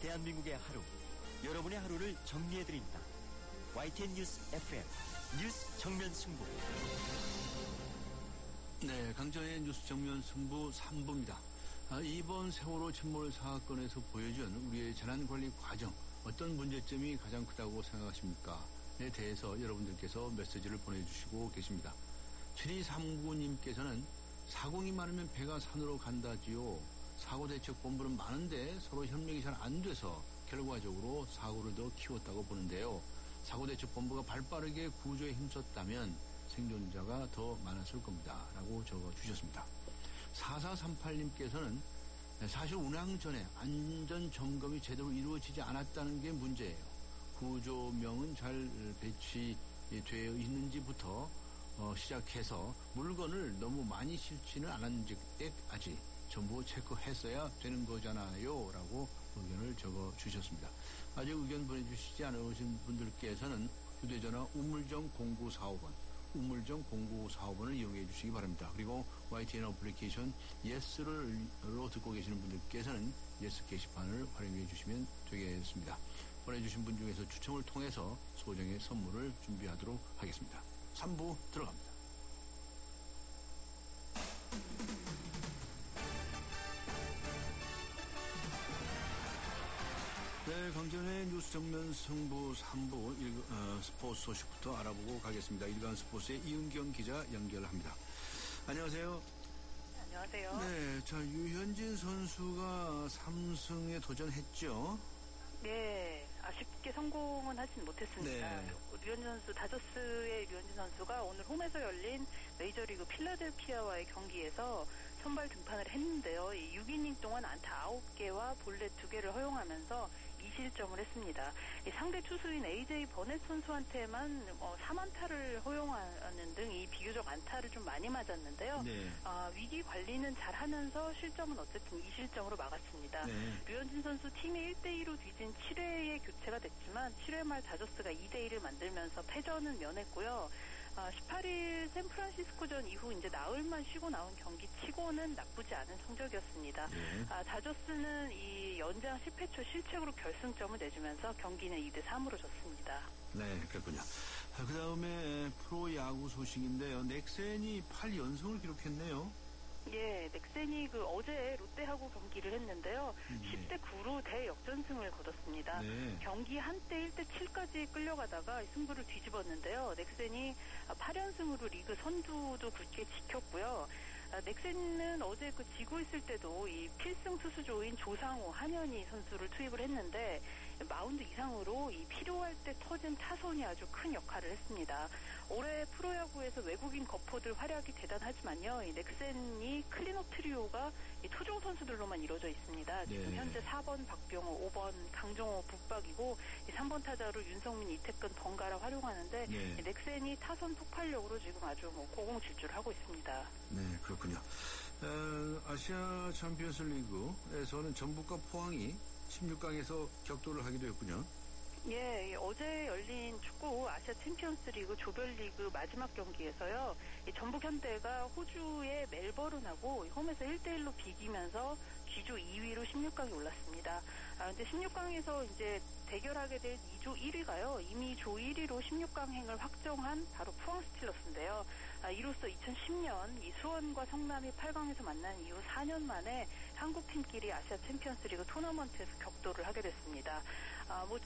대한민국의 하루, 여러분의 하루를 정리해드립니다. YTN 뉴스 FM 뉴스 정면 승부. 네, 강정의 뉴스 정면 승부 3부입니다. 이번 세월호 침몰 사건에서 보여준 우리의 재난관리 과정, 어떤 문제점이 가장 크다고 생각하십니까? 에 대해서 여러분들께서 메시지를 보내주시고 계십니다. 7239님께서는 사공이 많으면 배가 산으로 간다지요. 사고대책본부는 많은데 서로 협력이 잘 안 돼서 결과적으로 사고를 더 키웠다고 보는데요. 사고대책본부가 발빠르게 구조에 힘썼다면 생존자가 더 많았을 겁니다. 라고 적어주셨습니다. 4438님께서는 사실 운항 전에 안전점검이 제대로 이루어지지 않았다는 게 문제예요. 구조명은 잘 배치되어 있는지부터 시작해서 물건을 너무 많이 실지는 않은지까지 전부 체크했어야 되는 거잖아요. 라고 의견을 적어주셨습니다. 아직 의견 보내주시지 않으신 분들께서는 휴대전화 우물정 0945번, 우물정 0945번을 이용해 주시기 바랍니다. 그리고 YTN 어플리케이션 예스로 듣고 계시는 분들께서는 예스 게시판을 활용해 주시면 되겠습니다. 보내주신 분 중에서 추첨을 통해서 소정의 선물을 준비하도록 하겠습니다. 3부 들어갑니다. 네, 강전의 뉴스 정면 승부 3부 스포츠 소식부터 알아보고 가겠습니다. 일간 스포츠의 이은경 기자 연결합니다. 안녕하세요. 안녕하세요. 네, 자, 유현진 선수가 3승에 도전했죠. 네, 아쉽게 성공은 하진 못했습니다. 네. 류현진 선수, 다저스의 류현진 선수가 오늘 홈에서 열린 메이저리그 필라델피아와의 경기에서 선발 등판을 했는데요. 이 6이닝 동안 안타 9개와 볼넷 2개를 허용하면서 2실점을 했습니다. 이 상대 투수인 AJ 버넷 선수한테만 3안타를 허용하는 등 이 비교적 안타를 좀 많이 맞았는데요. 네. 위기 관리는 잘하면서 실점은 어쨌든 2실점으로 막았습니다. 네. 류현진 선수 팀이 1대2로 뒤진 7회에 교체가 됐지만 7회 말 다저스가 2대1을 만들면서 패전은 면했고요. 18일 샌프란시스코전 이후 이제 나흘만 쉬고 나온 경기 치고는 나쁘지 않은 성적이었습니다. 네. 다저스는 이 연장 10회 초 실책으로 결승점을 내주면서 경기는 2대3으로 졌습니다. 네, 그렇군요. 그 다음에 프로야구 소식인데요. 넥센이 8연승을 기록했네요. 예, 넥센이 어제 롯데하고 경기를 했는데요. 10대 9로 대역전승을 거뒀습니다. 네. 경기 한때 1대 7까지 끌려가다가 승부를 뒤집었는데요. 넥센이 8연승으로 리그 선두도 굳게 지켰고요. 넥센은 어제 지고 있을 때도 이 필승 투수조인 조상우, 한현희 선수를 투입을 했는데 마운드 이상으로 이 필요할 때 터진 타선이 아주 큰 역할을 했습니다. 올해 프로야구에서 외국인 거포들 활약이 대단하지만요. 이 넥센이 클린업 트리오가 이 토종 선수들로만 이루어져 있습니다. 지금 네. 현재 4번 박병호, 5번 강정호 북박이고 3번 타자로 윤성민, 이태근 번갈아 활용하는데 네. 넥센이 타선 폭발력으로 지금 아주 고공질주를 하고 있습니다. 네, 그렇군요. 아시아 챔피언스 리그에서는 전북과 포항이 16강에서 격돌을 하기도 했군요. 예, 어제 열린 축구 아시아 챔피언스 리그 조별리그 마지막 경기에서요. 이 전북 현대가 호주의 멜버른하고 홈에서 1대1로 비기면서 G조 2위로 16강에 올랐습니다. 근데 16강에서 이제 대결하게 될 2조 1위가요. 이미 조 1위로 16강행을 확정한 바로 포항 스틸러스인데요. 이로써 2010년 이 수원과 성남이 8강에서 만난 이후 4년 만에 한국 팀끼리 아시아 챔피언스 리그 토너먼트에서 격돌을 하게 됐습니다.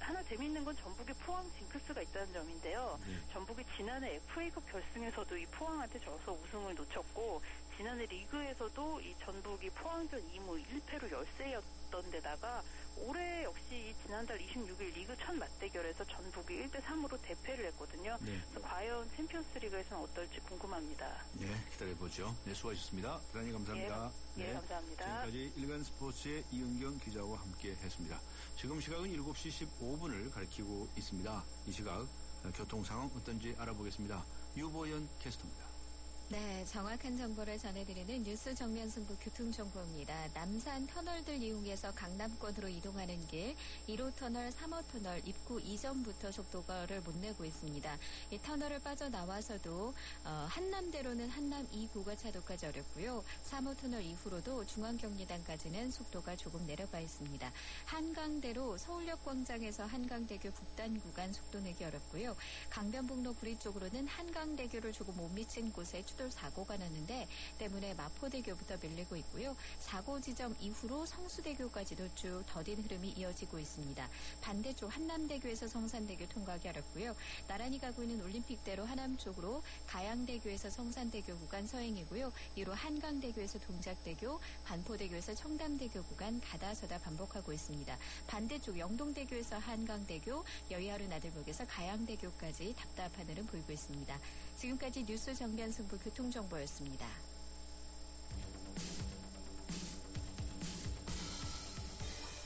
하나 재미있는 건 전북의 포항 징크스가 있다는 점인데요. 전북이 지난해 FA컵 결승에서도 이 포항한테 져서 우승을 놓쳤고 지난해 리그에서도 이 전북이 포항전 2무 1패로 열세였던 데다가 올해 역시 지난달 26일 리그 첫 맞대결에서 전북이 1대3으로 대패를 했거든요. 네. 그래서 과연 챔피언스 리그에서는 어떨지 궁금합니다. 네, 기다려보죠. 네, 수고하셨습니다. 대단히 감사합니다. 예, 네, 감사합니다. 지금까지 일간 스포츠의 이은경 기자와 함께 했습니다. 지금 시각은 7시 15분을 가리키고 있습니다. 이 시각 교통 상황 어떤지 알아보겠습니다. 유보연 캐스터입니다. 네, 정확한 정보를 전해드리는 뉴스 정면 승부 교통정보입니다. 남산 터널들 이용해서 강남권으로 이동하는 길 1호 터널, 3호 터널 입구 이전부터 속도를 못 내고 있습니다. 이 터널을 빠져나와서도 한남대로는 한남 2구가 차도까지 어렵고요. 3호 터널 이후로도 중앙경리단까지는 속도가 조금 내려가 있습니다. 한강대로 서울역 광장에서 한강대교 북단 구간 속도 내기 어렵고요. 강변북로 구리 쪽으로는 한강대교를 조금 못 미친 곳에 추돌 사고가 났는데 때문에 마포대교부터 밀리고 있고요. 사고 지점 이후로 성수대교까지도 쭉 더딘 흐름이 이어지고 있습니다. 반대쪽 한남대교에서 성산대교 통과하기 어렵고요. 나란히 가고 있는 올림픽대로 하남 쪽으로 가양대교에서 성산대교 구간 서행이고요. 이로 한강대교에서 동작대교, 반포대교에서 청담대교 구간 가다서다 반복하고 있습니다. 반대쪽 영동대교에서 한강대교, 여의하루 나들목에서 가양대교까지 답답한 흐름 보이고 있습니다. 지금까지 뉴스 정면 승부 교통정보였습니다.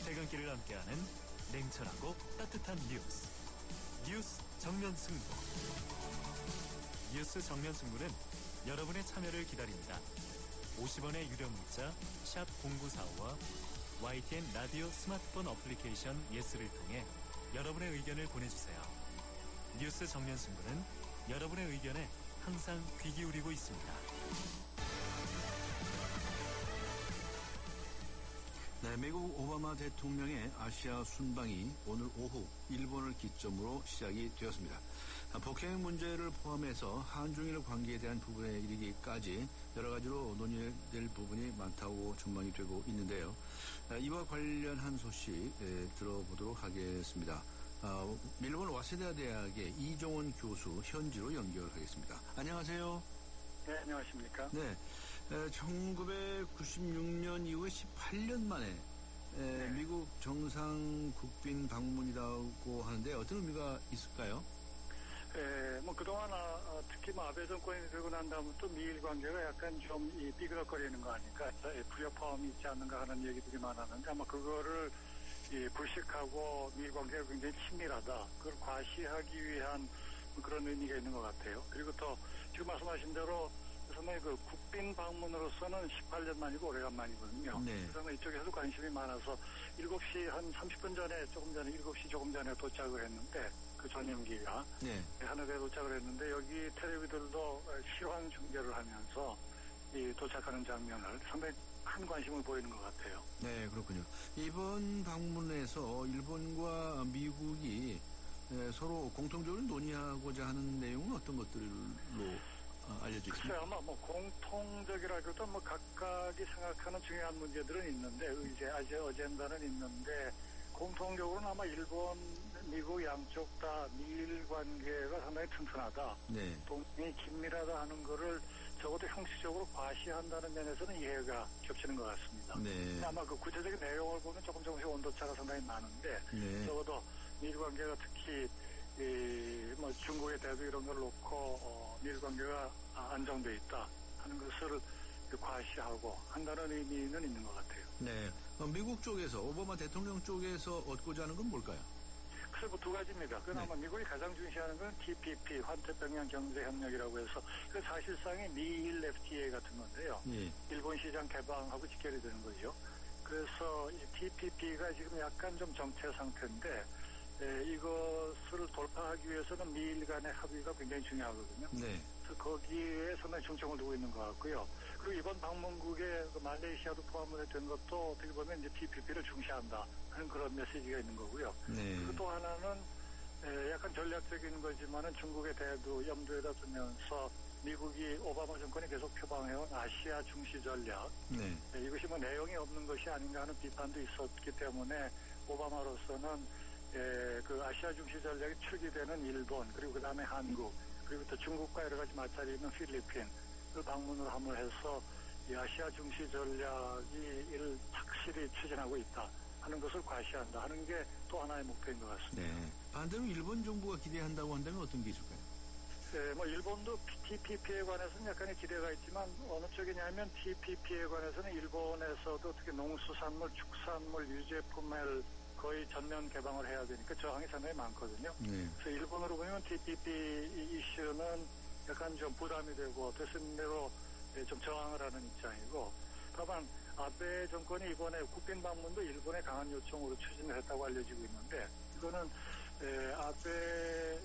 퇴근길을 함께하는 냉철하고 따뜻한 뉴스 정면 승부. 뉴스 정면 승부는 여러분의 참여를 기다립니다. 50원의 유료 문자 샵 0945와 YTN 라디오 스마트폰 어플리케이션 예스를 통해 여러분의 의견을 보내주세요. 뉴스 정면 승부는 여러분의 의견에 항상 귀 기울이고 있습니다. 네, 미국 오바마 대통령의 아시아 순방이 오늘 오후 일본을 기점으로 시작이 되었습니다. 북핵 문제를 포함해서 한중일 관계에 대한 부분에 이르기까지 여러 가지로 논의될 부분이 많다고 전망이 되고 있는데요. 이와 관련한 소식 들어보도록 하겠습니다. 일본 와세다 대학의 이종원 교수 현지로 연결하겠습니다. 안녕하세요. 네, 안녕하십니까. 네, 1996년 이후에 18년 만에 미국 정상 국빈 방문이라고 하는데 어떤 의미가 있을까요? 그동안 특히 아베 정권이 되고 난 다음부터 미일 관계가 약간 좀 삐그덕거리는 거 아닐까, 불협화음이 있지 않는가 하는 얘기들이 많았는데 아마 그거를 불식하고 미일 관계가 굉장히 친밀하다, 그걸 과시하기 위한 그런 의미가 있는 것 같아요. 그리고 또 지금 말씀하신 대로 상당히 그 국빈 방문으로서는 18년 만이고 오래간만이거든요. 네. 그래서 이쪽에서도 관심이 많아서 7시 한 30분 전에, 7시 조금 전에 도착을 했는데, 그 전용기가 네. 하늘에 도착을 했는데 여기 텔레비들도 실황 중계를 하면서 이 도착하는 장면을 상당히 큰 관심을 보이는 것 같아요. 네, 그렇군요. 이번 방문에서 일본과 미국이 서로 공통적으로 논의하고자 하는 내용은 어떤 것들로 알려져 글쎄 있습니까? 아마 공통적이라기보다 각각이 생각하는 중요한 문제들은 있는데, 의제 어젠다는 있는데, 공통적으로는 아마 일본, 미국 양쪽 다 미일 관계가 상당히 튼튼하다, 네. 동맹이 긴밀하다 하는 거를 적어도 형식적으로 과시한다는 면에서는 이해가 겹치는 것 같습니다. 네. 아마 그 구체적인 내용을 보면 조금씩 온도차가 상당히 많은데, 네. 적어도 미일 관계가 특히 중국의 대도 이런 걸 놓고 미일 관계가 안정돼 있다 하는 것을 과시하고 한다는 의미는 있는 것 같아요. 네. 미국 쪽에서, 오바마 대통령 쪽에서 얻고자 하는 건 뭘까요? 그래서 두 가지입니다. 그건 아마 미국이 가장 중시하는 건 TPP, 환태평양 경제협력이라고 해서, 그 사실상의 미일 FTA 같은 건데요. 예. 일본 시장 개방하고 직결이 되는 거죠. 그래서 이 TPP가 지금 약간 좀 정체 상태인데, 이것을 돌파하기 위해서는 미일 간의 합의가 굉장히 중요하거든요. 네. 그래서 거기에 상당히 중점을 두고 있는 것 같고요. 그리고 이번 방문국에 말레이시아도 포함을 된 것도 어떻게 보면 이제 TPP를 중시한다 하는 그런 메시지가 있는 거고요. 네. 그리고 또 하나는 약간 전략적인 거지만은 중국의 대도 염두에다 두면서 미국이 오바마 정권이 계속 표방해온 아시아 중시 전략, 네. 이것이 내용이 없는 것이 아닌가 하는 비판도 있었기 때문에 오바마로서는 그 아시아 중시 전략이 출기되는 일본, 그리고 그 다음에 한국, 그리고 또 중국과 여러 가지 마찰이 있는 필리핀을 방문을 함을 해서 이 아시아 중시 전략이 이를 착실히 추진하고 있다 하는 것을 과시한다 하는 게 또 하나의 목표인 것 같습니다. 네. 반대로 일본 정부가 기대한다고 한다면 어떤 게 있을까요? 일본도 TPP에 관해서는 약간의 기대가 있지만 어느 쪽이냐면 TPP에 관해서는 일본에서도 특히 농수산물, 축산물, 유제품을 거의 전면 개방을 해야 되니까 저항이 상당히 많거든요. 네. 그래서 일본으로 보면 TPP 이슈는 약간 좀 부담이 되고 되신 대로 좀 저항을 하는 입장이고, 다만 아베 정권이 이번에 국빈 방문도 일본의 강한 요청으로 추진을 했다고 알려지고 있는데, 이거는 아베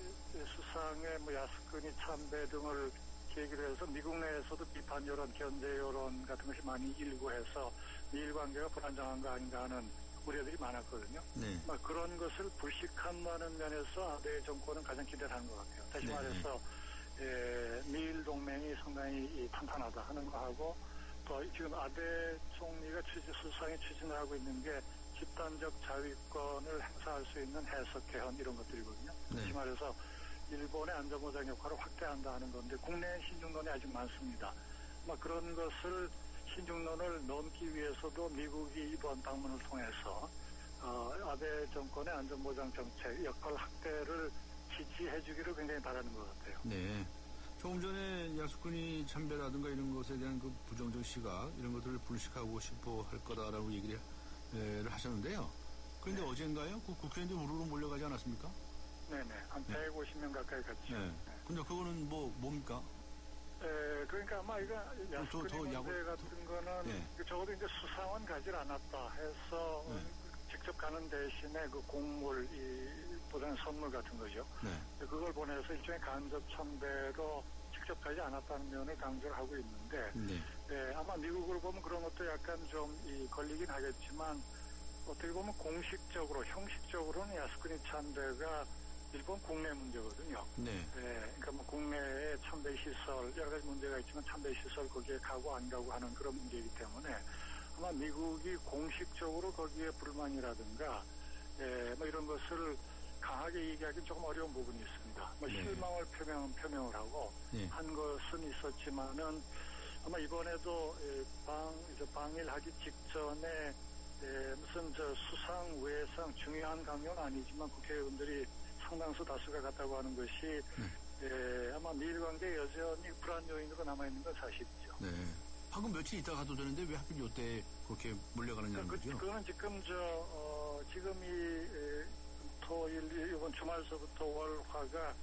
수상의 뭐 야스쿠니 참배 등을 계기로 해서 미국 내에서도 비판 여론, 견제 여론 같은 것이 많이 일고 해서 미일 관계가 불안정한 거 아닌가 하는 우려들이 많았거든요. 네. 그런 것을 불식한다는 면에서 아베 정권은 가장 기대를 하는 것 같아요. 다시 네. 말해서 미일 동맹이 상당히 탄탄하다 하는 거하고, 또 지금 아베 총리가 수상이 추진을 하고 있는 게 집단적 자위권을 행사할 수 있는 해석 개헌 이런 것들이거든요. 네. 다시 말해서 일본의 안전보장 역할을 확대한다 하는 건데, 국내 신중론이 아직 많습니다. 그런 것을 신중론을 넘기 위해서도 미국이 이번 방문을 통해서 아베 정권의 안전보장 정책 역할 확대를 지지해 주기를 굉장히 바라는 것 같아요. 네. 조금 전에 야스쿠니 참배라든가 이런 것에 대한 그 부정적 시각 이런 것들을 불식하고 싶어 할 거다라고 얘기를 하셨는데요. 그런데 네. 어젠가요? 그 국회의원들이 우르르 몰려가지 않았습니까? 네네. 한 150명 가까이 갔죠. 네. 근데 그거는 뭡니까? 그러니까 아마 이거 야스쿠니 문제 같은 거는 네. 적어도 이제 수상은 가지 않았다 해서 직접 가는 대신에 그 곡물, 보다는 선물 같은 거죠. 네. 그걸 보내서 일종의 간접 참배로 직접 가지 않았다는 면을 강조를 하고 있는데, 네. 아마 미국으로 보면 그런 것도 약간 좀 걸리긴 하겠지만, 어떻게 보면 공식적으로, 형식적으로는 야스쿠니 참배가 일본 국내 문제거든요. 네. 그러니까 뭐 국내에 참배 시설, 여러 가지 문제가 있지만 참배 시설 거기에 가고 안 가고 하는 그런 문제이기 때문에 아마 미국이 공식적으로 거기에 불만이라든가, 뭐 이런 것을 강하게 얘기하기는 조금 어려운 부분이 있습니다. 뭐 네. 실망을 표명을 하고 네. 한 것은 있었지만은 아마 이번에도 방일하기 직전에 무슨 수상 외상 중요한 강요는 아니지만 국회의원들이 상당수 다수가 갔다고 하는 것이 아마 미일 관계 여전히 불안 요인으로 남아있는 건 사실이죠. 네. 방금 며칠 있다 가도 되는데 왜 하필 이때 그렇게 몰려가느냐는 거죠? 그거는 지금 지금이 토일 이번 주말서부터 월화가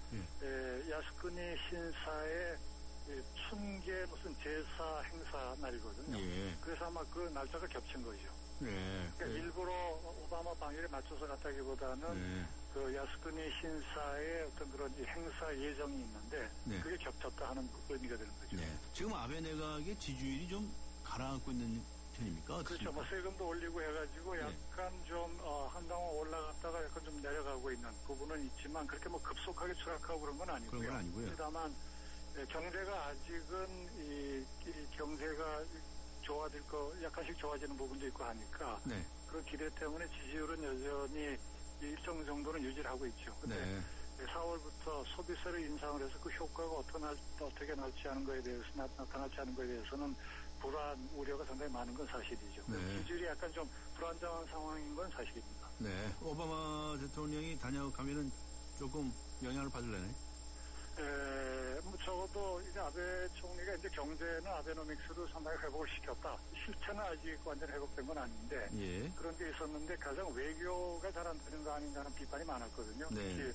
야스쿠니 신사의 춘계 무슨 제사 행사 날이거든요. 예. 그래서 아마 그 날짜가 겹친 거죠. 네. 그러니까 일부러 오바마 방일에 맞춰서 갔다기보다는 그 야스쿠니 신사의 어떤 그런 행사 예정이 있는데 네. 그게 겹쳤다 하는 의미가 되는 거죠. 네. 지금 아베 내각의 지지율이 좀 가라앉고 있는 편입니까? 그렇죠. 뭐 세금도 올리고 해가지고 약간 좀 한동안 올라갔다가 약간 좀 내려가고 있는 부분은 있지만 그렇게 뭐 급속하게 추락하고 그런 건 아니고요. 그런 건 아니고요. 다만 경제가 아직은 이 경제가 좋아질 거 약간씩 좋아지는 부분도 있고 하니까 네. 그런 기대 때문에 지지율은 여전히 일정 정도는 유지를 하고 있죠. 근데 4월부터 소비세를 인상을 해서 그 효과가 어떻게 나타날지 않은 거에 대해서는 불안, 우려가 상당히 많은 건 사실이죠. 네. 지지율이 약간 좀 불안정한 상황인 건 사실입니다. 네. 오바마 대통령이 다녀가면은 조금 영향을 받을래네. 뭐 적어도 이제 아베 총리가 이제 경제는 아베노믹스로 상당히 회복을 시켰다. 실체는 아직 완전 회복된 건 아닌데 예. 그런 게 있었는데 가장 외교가 잘 안 되는 거 아닌가 하는 비판이 많았거든요. 네.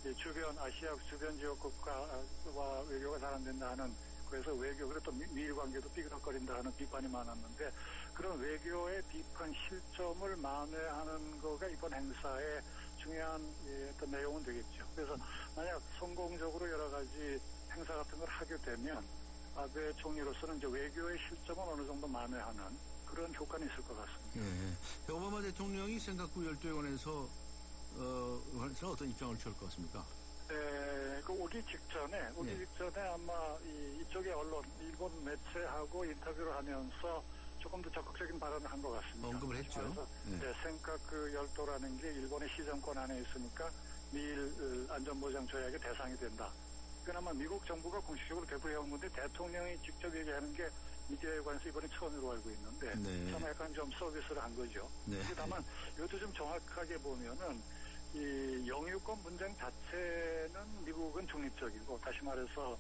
특히 주변 아시아 주변 지역 국가와 외교가 잘 안 된다 하는 그래서 외교가 또 미일 관계도 삐그덕거린다 하는 비판이 많았는데 그런 외교의 비판 실점을 만회하는 거가 이번 행사의 중요한 어떤 내용은 되겠죠. 그래서 만약 성공적으로 여러 가지 행사 같은 걸 하게 되면 아베 총리로서는 이제 외교의 실점은 어느 정도 만회하는 그런 효과는 있을 것 같습니다. 예. 오바마 대통령이 센카쿠 열도에 관해서 어떤 입장을 취할 것 같습니까? 그 오기 직전에 아마 이쪽의 언론, 일본 매체하고 인터뷰를 하면서 조금 더 적극적인 발언을 한 것 같습니다. 언급을 했죠. 센카쿠 열도라는 게 일본의 시정권 안에 있으니까 미일 안전보장 조약의 대상이 된다. 이건 아마 미국 정부가 공식적으로 배부해온 건데 대통령이 직접 얘기하는 게 미디어에 관해서 이번에 처음으로 알고 있는데 참 약간 좀 서비스를 한 거죠. 다만 이것도 좀 정확하게 보면은 이 영유권 분쟁 자체는 미국은 중립적이고 다시 말해서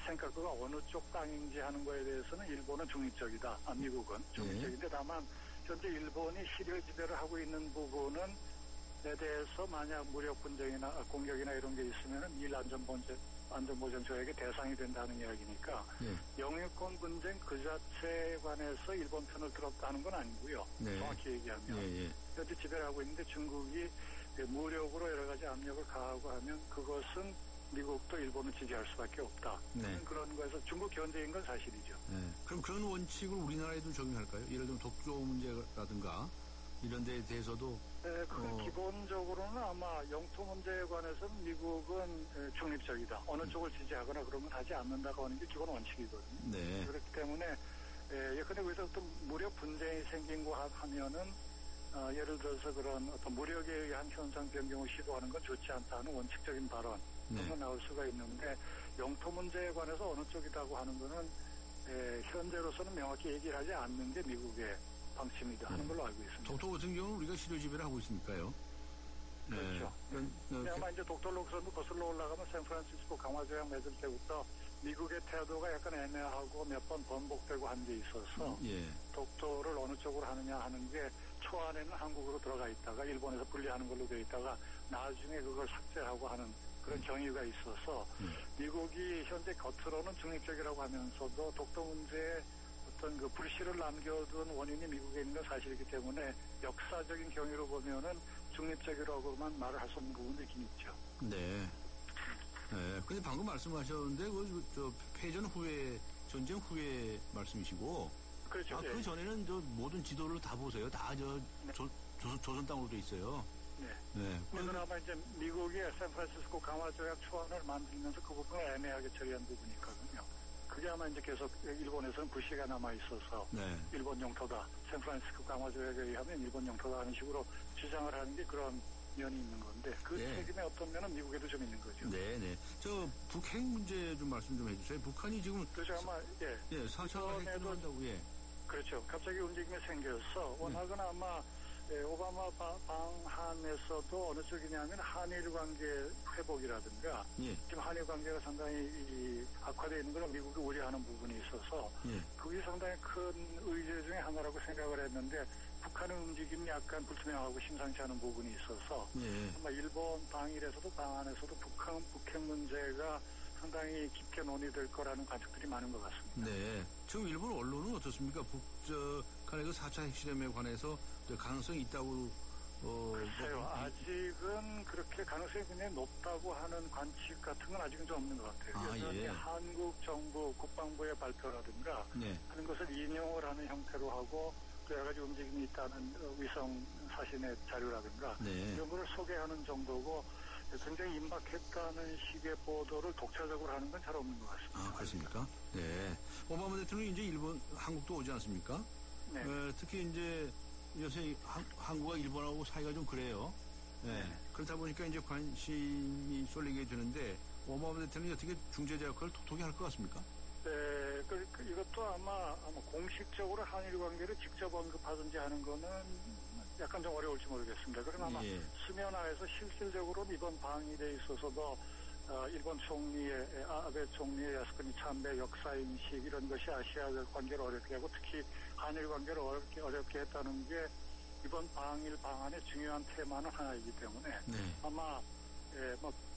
센카쿠가 어느 쪽 땅인지 하는 거에 대해서는 일본은 중립적이다. 미국은 중립적인데 다만 현재 일본이 실효 지배를 하고 있는 부분은 에 대해서 만약 무력 분쟁이나 공격이나 이런 게 있으면은 미일 안전보장 조약의 대상이 된다는 이야기니까 예. 영유권 분쟁 그 자체에 관해서 일본 편을 들었다는 건 아니고요. 네. 정확히 얘기하면 예, 예. 현재 지배를 하고 있는데 중국이 무력으로 여러 가지 압력을 가하고 하면 그것은 미국도 일본을 지지할 수밖에 없다. 네. 그런 거에서 중국 견제인 건 사실이죠. 네. 그럼 그런 원칙을 우리나라에도 적용할까요? 예를 들면 독도 문제라든가 이런 데에 대해서도 네, 그 기본적으로는 아마 영토 문제에 관해서는 미국은 중립적이다. 어느 쪽을 지지하거나 그러면 하지 않는다고 하는 게 기본 원칙이거든요. 네. 그렇기 때문에 예컨대 거기서 또 무력 분쟁이 생긴 거 하면은 예를 들어서 그런 어떤 무력에 의한 현상 변경을 시도하는 건 좋지 않다는 원칙적인 발언 그런 건 나올 수가 있는데 영토 문제에 관해서 어느 쪽이라고 하는 거는 현재로서는 명확히 얘기를 하지 않는 게 미국의 방침이다 하는 걸로 알고 있습니다. 독도 같은 경우는 우리가 실효 지배를 하고 있으니까요. 네. 그렇죠. 근데 아마 이제 독도로서도 거슬러 올라가면 샌프란시스코 강화조약 맺을 때부터 미국의 태도가 약간 애매하고 몇 번 번복되고 한 게 있어서 예. 독도를 어느 쪽으로 하느냐 하는 게 초안에는 한국으로 들어가 있다가 일본에서 분리하는 걸로 되어 있다가 나중에 그걸 삭제하고 하는 그런 경위가 있어서 미국이 현재 겉으로는 중립적이라고 하면서도 독도 문제에 어떤 그 불씨를 남겨둔 원인이 미국에 있는 건 사실이기 때문에 역사적인 경위로 보면은 중립적이라고만 말을 할 수 없는 부분도 있긴 있죠. 네. 네. 근데 방금 말씀하셨는데, 패전 후에, 전쟁 후에 말씀이시고. 그렇죠. 그 전에는 모든 지도를 다 보세요. 다 조선 땅으로 돼 있어요. 네. 네. 그건 아마 이제 미국의 샌프란시스코 강화조약 초안을 만들면서 그 부분을 애매하게 처리한 부분이 있거든요. 그게 아마 이제 계속 일본에서는 불씨가 남아 있어서 네. 일본 영토다. 샌프란시스코 강화조약에 의하면 일본 영토다 하는 식으로 주장을 하는 게 그런 면이 있는 건데 그 네. 책임의 어떤 면은 미국에도 좀 있는 거죠. 네네. 북핵 문제 좀 말씀 좀 해주세요. 북한이 지금 그래서 아마 4차 핵을 한다고. 예. 그렇죠. 갑자기 움직임이 생겨서 워낙은 아마 오바마 방한에서도 어느 쪽이냐면 한일 관계 회복이라든가 예. 지금 한일 관계가 상당히 악화되어 있는 걸 미국이 우려하는 부분이 있어서 예. 그게 상당히 큰 의제 중에 하나라고 생각을 했는데 북한의 움직임이 약간 불투명하고 심상치 않은 부분이 있어서 예. 아마 일본 방일에서도 방한에서도 북핵 문제가 상당히 깊게 논의될 거라는 관측들이 많은 것 같습니다. 네. 지금 일본 언론은 어떻습니까? 북한의 그 4차 핵실험에 관해서 가능성이 있다고, 글쎄요. 아직은 그렇게 가능성이 굉장히 높다고 하는 관측 같은 건 아직은 좀 없는 것 같아요. 여전히 예. 한국 정부 국방부의 발표라든가 네. 하는 것을 인용을 하는 형태로 하고 또 여러 가지 움직임이 있다는 위성 사진의 자료라든가 네. 이런 거를 소개하는 정도고 굉장히 임박했다는 식의 보도를 독자적으로 하는 건 잘 없는 것 같습니다. 아, 그렇습니까? 네. 오바마 대통령이 이제 한국도 오지 않습니까? 네. 특히 이제 요새 한국과 일본하고 사이가 좀 그래요. 네. 그렇다 보니까 이제 관심이 쏠리게 되는데 오바마 대통령이 어떻게 중재자 역할을 톡톡히 할 것 같습니까? 네, 이것도 아마 공식적으로 한일 관계를 직접 언급하든지 하는 거는 약간 좀 어려울지 모르겠습니다. 그러나 아마 예. 수면하에서 실질적으로 이번 방일에 있어서도 일본 총리의 아베 총리의 야스쿠니 참배 역사인식 이런 것이 아시아 관계를 어렵게 하고 특히 한일 관계를 어렵게 했다는 게 이번 방일 방안의 중요한 테마는 하나이기 때문에 네. 아마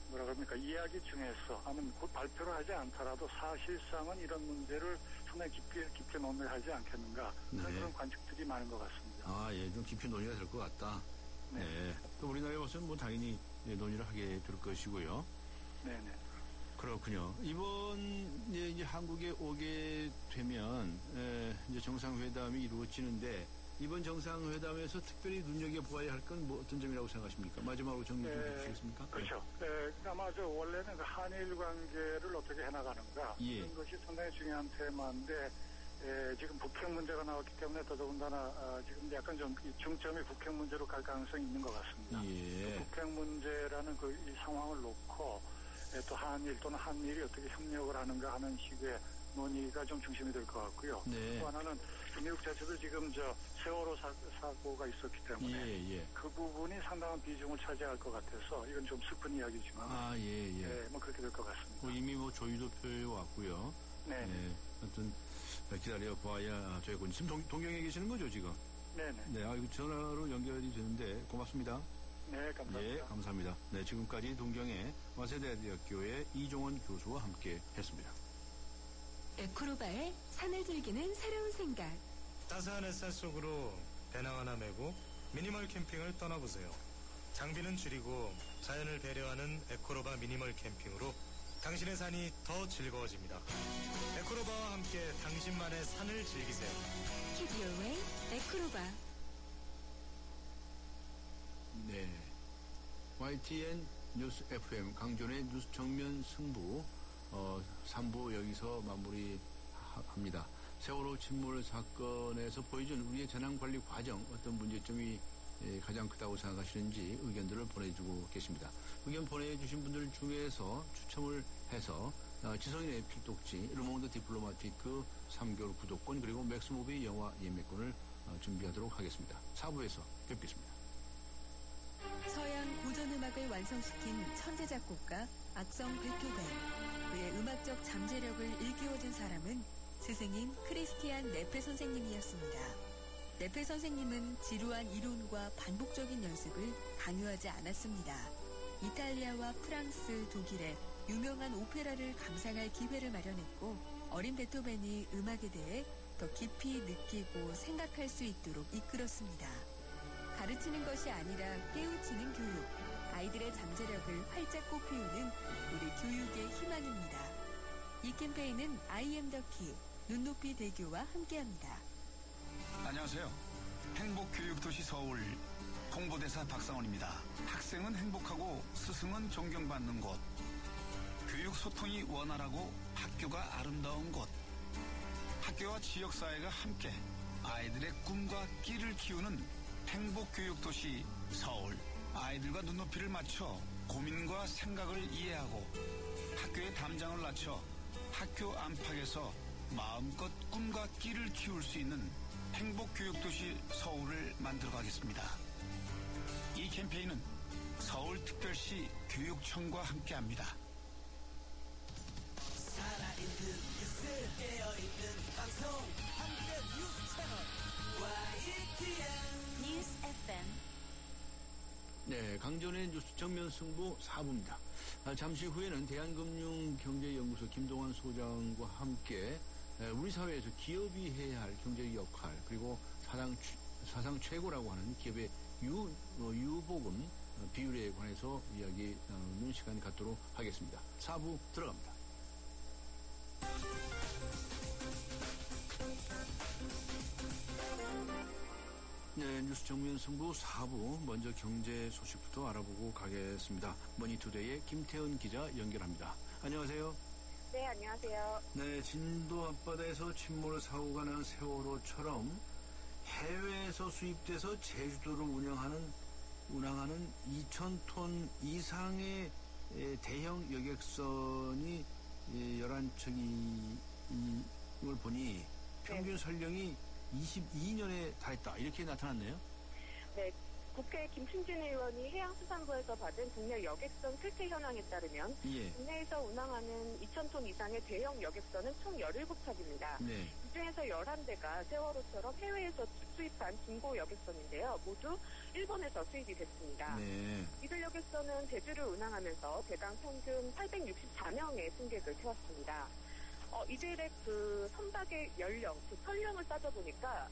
뭐라 그럽니까 이야기 중에서 아마 곧 발표를 하지 않더라도 사실상은 이런 문제를 상당히 깊게 논의를 하지 않겠는가 그런 관측들이 많은 것 같습니다. 아, 예, 좀 깊이 논의가 될 것 같다. 네. 네. 또 우리나라에 와서는 당연히 논의를 하게 될 것이고요. 네네. 그렇군요. 이번 이제 한국에 오게 되면 이제 정상회담이 이루어지는데 이번 정상회담에서 특별히 눈여겨보아야 할 건 어떤 점이라고 생각하십니까? 마지막으로 정리 좀 해주시겠습니까? 그렇죠. 아마 원래는 그 한일 관계를 어떻게 해나가는가 예. 이런 것이 상당히 중요한 테마인데 지금 북핵 문제가 나왔기 때문에 더더군다나 지금 약간 좀 중점이 북핵 문제로 갈 가능성이 있는 것 같습니다. 예. 북핵 문제라는 이 상황을 놓고 또 한일 또는 한미일이 어떻게 협력을 하는가 하는 식의 논의가 좀 중심이 될 것 같고요. 네. 또 하나는 미국 자체도 지금 세월호 사고가 있었기 때문에 예. 그 부분이 상당한 비중을 차지할 것 같아서 이건 좀 슬픈 이야기지만 예. 그렇게 될 것 같습니다. 이미 조의도 표해 왔고요. 네. 하여튼 기다려 봐야 되고 지금 동경에 계시는 거죠 지금? 네네. 네. 이거 전화로 연결이 되는데 고맙습니다. 네, 감사합니다. 예, 감사합니다. 네, 지금까지 동경의 와세대대학교의 이종원 교수와 함께 했습니다. 에코로바의 산을 즐기는 새로운 생각. 따스한 햇살 속으로 배낭 하나 메고 미니멀 캠핑을 떠나보세요. 장비는 줄이고 자연을 배려하는 에코로바 미니멀 캠핑으로 당신의 산이 더 즐거워집니다. 에코로바와 함께 당신만의 산을 즐기세요. Keep your way, 에코로바. 네. YTN 뉴스 FM 강존의 뉴스 정면 승부 3부 여기서 마무리합니다. 세월호 침몰 사건에서 보여준 우리의 재난관리 과정 어떤 문제점이 가장 크다고 생각하시는지 의견들을 보내주고 계십니다. 의견 보내주신 분들 중에서 추첨을 해서 지성인의 필독지 르몽드 디플로마티크 3개월 구독권 그리고 맥스무비 영화 예매권을 준비하도록 하겠습니다. 4부에서 뵙겠습니다. 서양 고전음악을 완성시킨 천재 작곡가 악성 베토벤. 그의 음악적 잠재력을 일깨워준 사람은 스승인 크리스티안 네페 선생님이었습니다. 네페 선생님은 지루한 이론과 반복적인 연습을 강요하지 않았습니다. 이탈리아와 프랑스, 독일의 유명한 오페라를 감상할 기회를 마련했고 어린 베토벤이 음악에 대해 더 깊이 느끼고 생각할 수 있도록 이끌었습니다. 가르치는 것이 아니라 깨우치는 교육, 아이들의 잠재력을 활짝 꽃피우는 우리 교육의 희망입니다. 이 캠페인은 IM.THE 눈높이 대교와 함께합니다. 안녕하세요. 행복교육도시 서울 홍보대사 박상원입니다. 학생은 행복하고 스승은 존경받는 곳, 교육 소통이 원활하고 학교가 아름다운 곳, 학교와 지역사회가 함께 아이들의 꿈과 끼를 키우는 행복교육도시 서울. 아이들과 눈높이를 맞춰 고민과 생각을 이해하고 학교의 담장을 낮춰 학교 안팎에서 마음껏 꿈과 끼를 키울 수 있는 행복교육도시 서울을 만들어가겠습니다. 이 캠페인은 서울특별시 교육청과 함께합니다. 살아있는 뉴스 깨어있는 방송 한국의 뉴스 채널 YTN 뉴스 FM. 네, 강전의 뉴스 정면 승부 4부입니다. 잠시 후에는 대한금융경제연구소 김동환 소장과 함께 우리 사회에서 기업이 해야 할 경제적 역할 그리고 사상 최고라고 하는 기업의 유보금 비율에 관해서 이야기 나누는 시간 갖도록 하겠습니다. 4부 들어갑니다. 네, 뉴스 정면 승부 4부 먼저 경제 소식부터 알아보고 가겠습니다. 머니투데이의 김태은 기자 연결합니다. 안녕하세요. 네, 안녕하세요. 네, 진도 앞바다에서 침몰 사고가 난 세월호처럼 해외에서 수입돼서 제주도를 운항하는 2,000톤 이상의 대형 여객선이 11척이 이걸 보니 평균 설령이 22년에 달했다. 이렇게 나타났네요. 네, 국회 김충진 의원이 해양수산부에서 받은 국내 여객선 실태 현황에 따르면 예. 국내에서 운항하는 2,000톤 이상의 대형 여객선은 총 17척입니다. 네. 그중에서 11대가 세월호처럼 해외에서 수입한 중고 여객선인데요. 모두 일본에서 수입이 됐습니다. 네. 이들 여객선은 제주를 운항하면서 대당 평균 864명의 승객을 태웠습니다. 이들의 그 선박의 연령, 그 설령을 따져보니까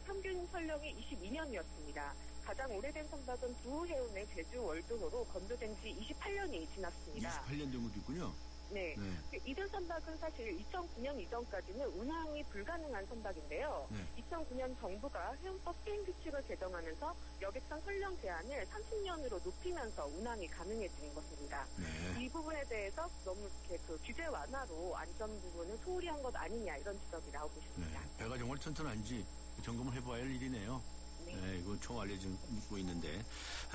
평균 설령이 22년이었습니다. 가장 오래된 선박은 두해운의 제주 월도호로 건조된 지 28년이 지났습니다. 28년 정도 있군요. 네. 이들 선박은 사실 2009년 이전까지는 운항이 불가능한 선박인데요. 네. 2009년 정부가 해운법 시행 규칙을 개정하면서 여객선 설령 제한을 30년으로 높이면서 운항이 가능해진 것입니다. 네. 이 부분에 대해서 너무 이렇게 그 규제 완화로 안전 부분을 소홀히 한 것 아니냐 이런 지적이 나오고 있습니다. 네. 배가 정말 튼튼한지 점검을 해봐야 할 일이네요. 네, 이건 총 알려지고 있는데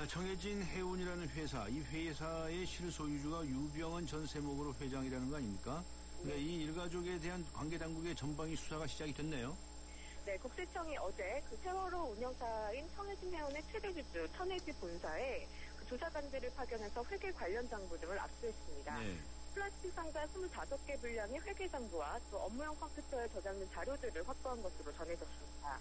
정해진 해운이라는 회사, 이 회사의 실소유주가 유병헌 전 세무그룹 회장이라는 거 아닙니까? 네, 이 일가족에 대한 관계당국의 전방위 수사가 시작이 됐네요. 네, 국세청이 어제 그 세월호 운영사인 청해진 해운의 최대 주주 천해지 본사에 그 조사관들을 파견해서 회계 관련 장부 등을 압수했습니다. 네. 플라스틱 상자 25개 분량의 회계 장부와 또 업무용 컴퓨터에 저장된 자료들을 확보한 것으로 전해졌습니다.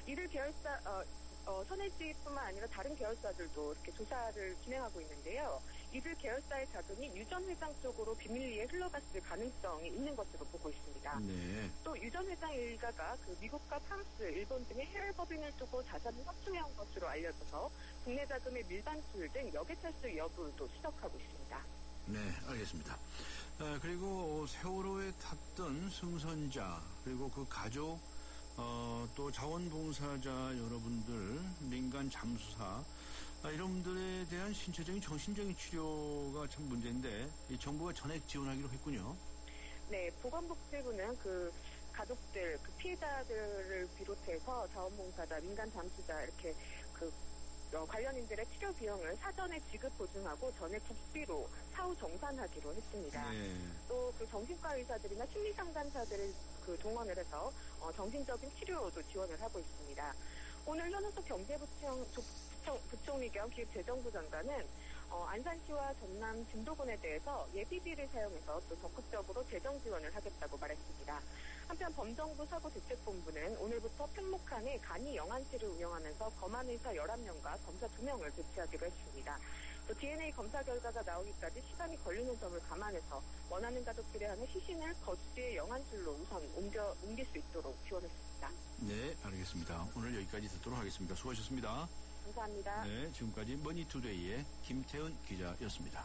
이들 계열사 선해지뿐만 아니라 다른 계열사들도 이렇게 조사를 진행하고 있는데요. 이들 계열사의 자금이 유 전 회장 쪽으로 비밀리에 흘러갔을 가능성이 있는 것으로 보고 있습니다. 네. 또 유 전 회장 일가가 그 미국과 프랑스, 일본 등의 해외 법인을 두고 자산을 확충한 것으로 알려져서 국내 자금의 밀반출 등 역외찰수 여부도 추적하고 있습니다. 네, 알겠습니다. 그리고 세월호에 탔던 승선자, 그리고 그 가족, 또 자원봉사자 여러분들, 민간 잠수사, 이런 분들에 대한 신체적인 정신적인 치료가 참 문제인데, 이 정부가 전액 지원하기로 했군요. 네, 보건복지부는 그 가족들, 그 피해자들을 비롯해서 자원봉사자, 민간 잠수자 이렇게 그 관련인들의 치료 비용을 사전에 지급 보증하고 전액 국비로 사후 정산하기로 했습니다. 네. 또 그 정신과 의사들이나 심리상담사들을 그 동원을 해서 정신적인 치료도 지원을 하고 있습니다. 오늘 현우석 경제부총리 겸 기획재정부 장관은 안산시와 전남 진도군에 대해서 예비비를 사용해서 또 적극적으로 재정 지원을 하겠다고 말했습니다. 한편 범정부 사고대책본부는 오늘부터 평목항에 간이 영안실을 운영하면서 검안 의사 11명과 검사 2명을 배치하기로 했습니다. 또 DNA 검사 결과가 나오기까지 시간이 걸리는 점을 감안해서 원하는 가족들에 한해 시신을 거주지의 영안실로 우선 옮길 수 있도록 지원했습니다. 네, 알겠습니다. 오늘 여기까지 듣도록 하겠습니다. 수고하셨습니다. 감사합니다. 네, 지금까지 머니투데이의 김태은 기자였습니다.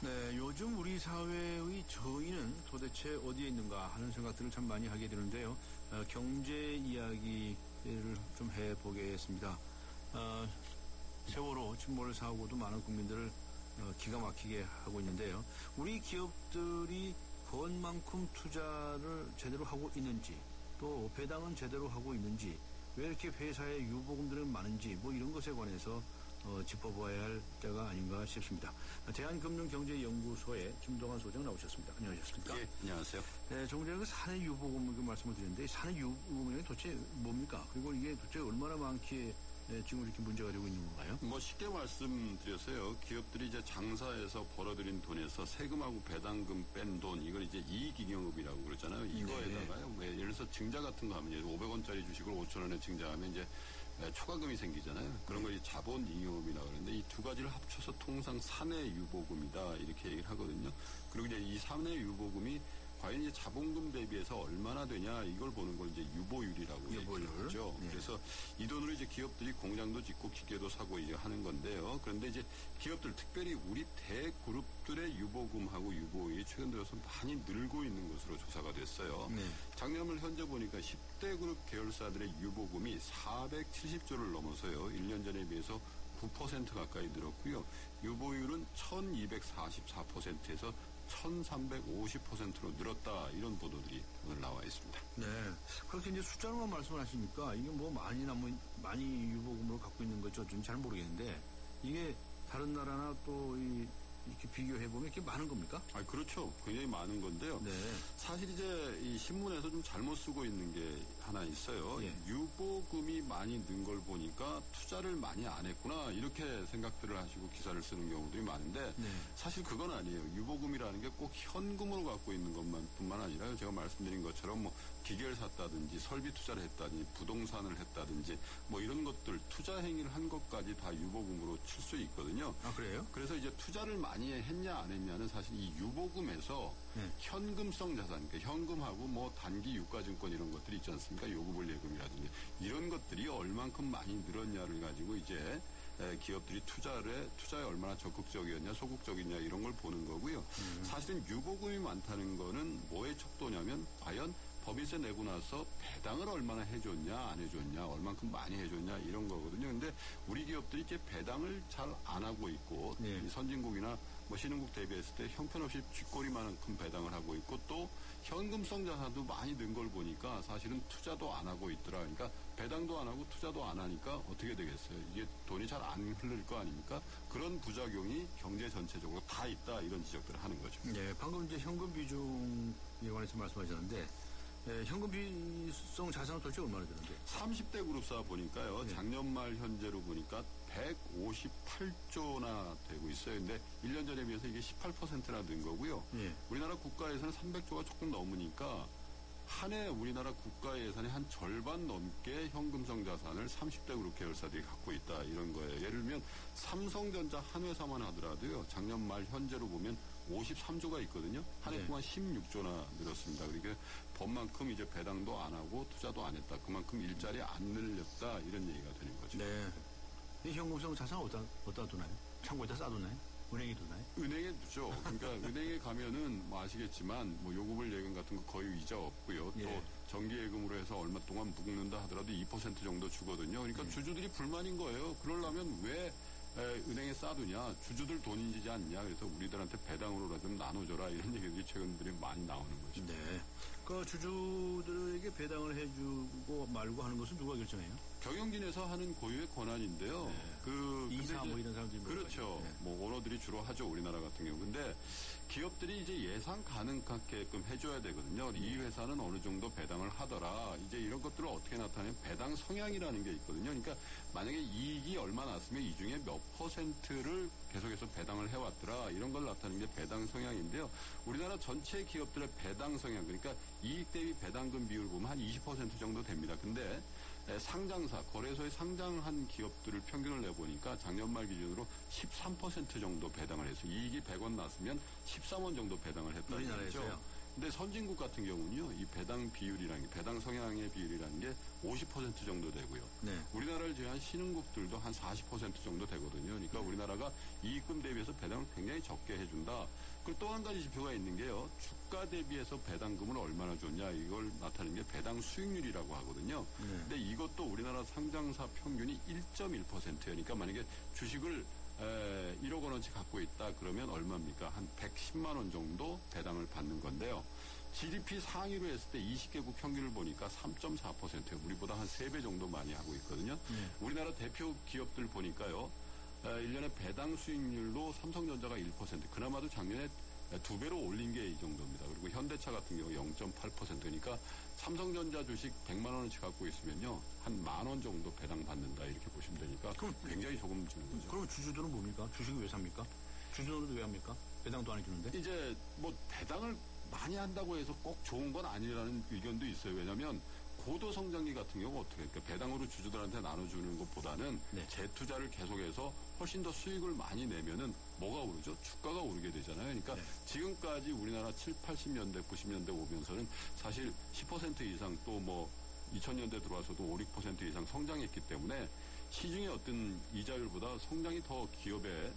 네, 요즘 우리 사회의 저희는 도대체 어디에 있는가 하는 생각들을 참 많이 하게 되는데요. 경제 이야기를 좀 해보겠습니다. 세월호 침몰 사고도 많은 국민들을 기가 막히게 하고 있는데요. 우리 기업들이 그것만큼 투자를 제대로 하고 있는지, 또 배당은 제대로 하고 있는지, 왜 이렇게 회사에 유보금들은 많은지, 뭐 이런 것에 관해서 짚어봐야 할 때가 아닌가 싶습니다. 대한금융경제연구소의 김동환 소장 나오셨습니다. 안녕하셨습니까? 예, 안녕하세요. 네, 조금 전에 그 사내 유보금 말씀을 드렸는데, 사내 유보금이 도대체 뭡니까? 그리고 이게 도대체 얼마나 많기에 지금 이렇게 문제가 되고 있는 건가요? 뭐 쉽게 말씀드려서요. 기업들이 이제 장사해서 벌어들인 돈에서 세금하고 배당금 뺀 돈, 이걸 이제 이익잉여금이라고 그러잖아요. 이거에다가요. 뭐 예를 들어서 증자 같은 거 하면 500원짜리 주식을 5,000원에 증자하면 이제 초과금이 생기잖아요. 그런 걸 이제 자본잉여금이라고 그러는데 이 두 가지를 합쳐서 통상 사내 유보금이다 이렇게 얘기를 하거든요. 그리고 이제 이 사내 유보금이 과연 이제 자본금 대비해서 얼마나 되냐 이걸 보는 걸 이제 유보율이라고 얘기하죠. 네. 그래서 이 돈으로 이제 기업들이 공장도 짓고 기계도 사고 이제 하는 건데요. 그런데 이제 기업들 특별히 우리 대그룹들의 유보금하고 유보율이 최근 들어서 많이 늘고 있는 것으로 조사가 됐어요. 네. 작년을 현재 보니까 10대 그룹 계열사들의 유보금이 470조를 넘어서요. 1년 전에 비해서 9% 가까이 늘었고요. 유보율은 1244%에서 1350%로 늘었다 이런 보도들이 오늘 나와 있습니다. 네. 그렇게 이제 숫자로만 말씀하시니까 이게 뭐 많이 유보금으로 갖고 있는 거죠. 좀 잘 모르겠는데 이게 다른 나라나 또 이렇게 비교해보면 이렇게 많은 겁니까? 아, 그렇죠. 굉장히 많은 건데요. 네. 사실 이제 이 신문에서 좀 잘못 쓰고 있는 게 하나 있어요. 예. 유보금이 많이 는 걸 보니까 투자를 많이 안 했구나 이렇게 생각들을 하시고 기사를 쓰는 경우들이 많은데 네. 사실 그건 아니에요. 유보금이라는 게 꼭 현금으로 갖고 있는 것뿐만 아니라 제가 말씀드린 것처럼 뭐 기계를 샀다든지 설비 투자를 했다든지 부동산을 했다든지 뭐 이런 것들 투자 행위를 한 것까지 다 유보금으로 칠 수 있거든요. 아, 그래요? 그래서 이제 투자를 많이 했냐 안 했냐는 사실 이 유보금에서 네. 현금성 자산, 그러니까 현금하고 뭐 단기 유가증권 이런 것들이 있지 않습니까? 요구불 예금이라든지 이런 것들이 얼만큼 많이 늘었냐를 가지고 이제 기업들이 투자에 얼마나 적극적이었냐, 소극적이냐 이런 걸 보는 거고요. 사실은 유보금이 많다는 거는 뭐의 척도냐면 과연 법인세 내고 나서 배당을 얼마나 해줬냐, 안 해줬냐, 얼만큼 많이 해줬냐 이런 거거든요. 근데 우리 기업들이 이제 배당을 잘 안 하고 있고 네. 이 선진국이나 뭐 신흥국 대비했을 때 형편없이 쥐꼬리만큼 배당을 하고 있고 또 현금성 자산도 많이 는 걸 보니까 사실은 투자도 안 하고 있더라. 그러니까 배당도 안 하고 투자도 안 하니까 어떻게 되겠어요? 이게 돈이 잘 안 흐를 거 아닙니까? 그런 부작용이 경제 전체적으로 다 있다 이런 지적들을 하는 거죠. 네, 방금 이제 현금 비중에 관해서 말씀하셨는데 현금 비성 자산은 도대체 얼마나 되는데? 30대 그룹사 보니까요. 네. 작년 말 현재로 보니까 158조나 되고 있어요. 근데 1년 전에 비해서 이게 18%나 는 거고요. 예. 우리나라 국가에서는 300조가 조금 넘으니까 한 해 우리나라 국가 예산의 한 절반 넘게 현금성 자산을 30대 그룹 계열사들이 갖고 있다 이런 거예요. 예를 들면 삼성전자 한 회사만 하더라도요. 작년 말 현재로 보면 53조가 있거든요. 한 해 네. 동안 16조나 늘었습니다. 그러니까 법만큼 이제 배당도 안 하고 투자도 안 했다. 그만큼 일자리 안 늘렸다 이런 얘기가 되는 거죠. 네. 이 현금성 자산 어디다 두나요? 창고에다 쌓아두나요? 은행에 두나요? 은행에 두죠. 그러니까 은행에 가면은 뭐 아시겠지만 뭐 요금을 예금 같은 거 거의 이자 없고요. 또 예. 정기 예금으로 해서 얼마 동안 묵는다 하더라도 2% 정도 주거든요. 그러니까 주주들이 불만인 거예요. 그러려면 왜 은행에 쌓아두냐? 주주들 돈이지 않냐? 그래서 우리들한테 배당으로 좀 나눠줘라 이런 얘기들이 최근들이 많이 나오는 거죠. 네. 그 주주들에게 배당을 해주고 말고 하는 것은 누가 결정해요? 경영진에서 하는 고유의 권한인데요. 네. 근데 이사 뭐 이제 이런 사람들이 그렇죠. 네. 뭐 오너들이 주로 하죠. 우리나라 같은 경우. 근데 기업들이 이제 예상 가능하게끔 해줘야 되거든요. 이 회사는 어느 정도 배당을 하더라. 이제 이런 것들을 어떻게 나타내면 배당 성향이라는 게 있거든요. 그러니까 만약에 이익이 얼마 났으면 이 중에 몇 %를 계속해서 배당을 해왔더라. 이런 걸 나타내는 게 배당 성향인데요. 우리나라 전체 기업들의 배당 성향, 그러니까 이익 대비 배당금 비율 보면 한 20% 정도 됩니다. 근데 상장사, 거래소에 상장한 기업들을 평균을 내보니까 작년 말 기준으로 13% 정도 배당을 해서 이익이 100원 났으면 13원 정도 배당을 했다는 우리나라에서요? 거죠. 근데 선진국 같은 경우는요, 이 배당 비율이라는 게, 배당 성향의 비율이라는 게 50% 정도 되고요. 네. 우리나라를 제외한 신흥국들도 한 40% 정도 되거든요. 그러니까 우리나라가 이익금 대비해서 배당을 굉장히 적게 해준다. 그리고 또 한 가지 지표가 있는 게요. 주가 대비해서 배당금을 얼마나 줬냐 이걸 나타내는 게 배당 수익률이라고 하거든요. 네. 근데 이것도 우리나라 상장사 평균이 1.1%예요. 그러니까 만약에 주식을 1억 원어치 갖고 있다 그러면 얼마입니까? 한 110만 원 정도 배당을 받는 건데요. GDP 상위로 했을 때 20개국 평균을 보니까 3.4%예요. 우리보다 한 3배 정도 많이 하고 있거든요. 우리나라 대표 기업들 보니까요. 1년에 배당 수익률도 삼성전자가 1%, 그나마도 작년에 2배로 올린 게 이 정도입니다. 그리고 현대차 같은 경우 0.8%니까 삼성전자 주식 100만 원어치 갖고 있으면요. 한 10,000원 정도 배당 받는다 이렇게 보시면 되니까 굉장히 조금 주는 거죠. 그럼 주주들은 뭡니까? 주식을 왜 삽니까? 주주들은 왜 합니까? 배당도 안 해주는데? 이제 뭐 배당을 많이 한다고 해서 꼭 좋은 건 아니라는 의견도 있어요. 왜냐하면 고도 성장기 같은 경우 어떻게 그러니까 배당으로 주주들한테 나눠주는 것보다는 네. 재투자를 계속해서 훨씬 더 수익을 많이 내면은 뭐가 오르죠? 주가가 오르게 되잖아요. 그러니까 네. 지금까지 우리나라 7, 80년대, 90년대 오면서는 사실 10% 이상 또 뭐 2000년대 들어와서도 5, 6% 이상 성장했기 때문에 시중의 어떤 이자율보다 성장이 더 기업의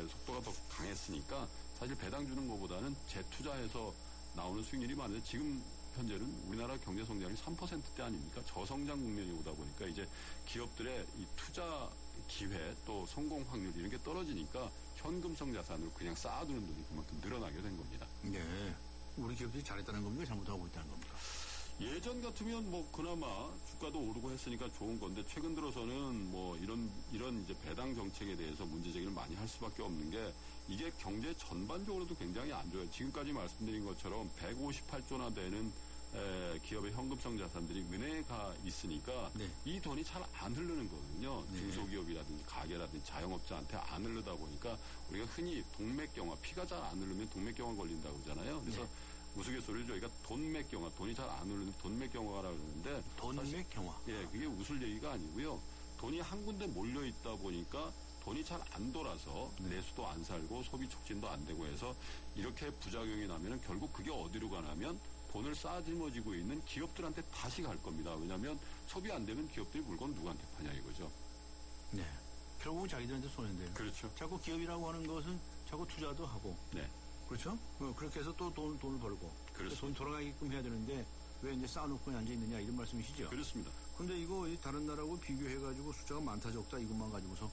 속도가 더 강했으니까 사실 배당 주는 것보다는 재투자해서 나오는 수익률이 많은데 지금 현재는 우리나라 경제 성장이 3%대 아닙니까? 저성장 국면이 오다 보니까 이제 기업들의 이 투자 기회 또 성공 확률 이런 게 떨어지니까 현금성 자산으로 그냥 쌓아두는 돈이 그만큼 늘어나게 된 겁니다. 네. 우리 기업들이 잘했다는 겁니까? 잘못하고 있다는 겁니까? 예전 같으면 뭐 그나마 주가도 오르고 했으니까 좋은 건데 최근 들어서는 뭐 이런 이제 배당 정책에 대해서 문제 제기를 많이 할 수밖에 없는 게 이게 경제 전반적으로도 굉장히 안 좋아요. 지금까지 말씀드린 것처럼 158조나 되는 기업의 현금성 자산들이 은행에 가 있으니까 네. 이 돈이 잘 안 흐르는 거거든요. 네. 중소기업이라든지 가게라든지 자영업자한테 안 흐르다 보니까 우리가 흔히 동맥경화, 피가 잘 안 흐르면 동맥경화 걸린다고 하잖아요. 그래서 네. 우스갯소리를 저희가 돈맥경화, 돈이 잘 안 흐르는 돈맥경화라고 그러는데 돈맥경화. 예, 그게 웃을 얘기가 아니고요. 돈이 한 군데 몰려 있다 보니까 돈이 잘 안 돌아서 네. 내수도 안 살고 소비 촉진도 안 되고 해서 이렇게 부작용이 나면은 결국 그게 어디로 가냐면 돈을 쌓아짊어지고 있는 기업들한테 다시 갈 겁니다. 왜냐하면 소비 안 되면 기업들이 물건 누구한테 파냐 이거죠. 네. 결국은 자기들한테 손해인데요. 그렇죠. 자꾸 기업이라고 하는 것은 자꾸 투자도 하고. 네. 그렇죠? 그렇게 해서 또 돈을 벌고. 그렇습니다. 돈 돌아가게끔 해야 되는데 왜 이제 쌓아놓고 앉아있느냐 이런 말씀이시죠? 그렇습니다. 근데 이거 다른 나라하고 비교해가지고 숫자가 많다 적다 이것만 가지고서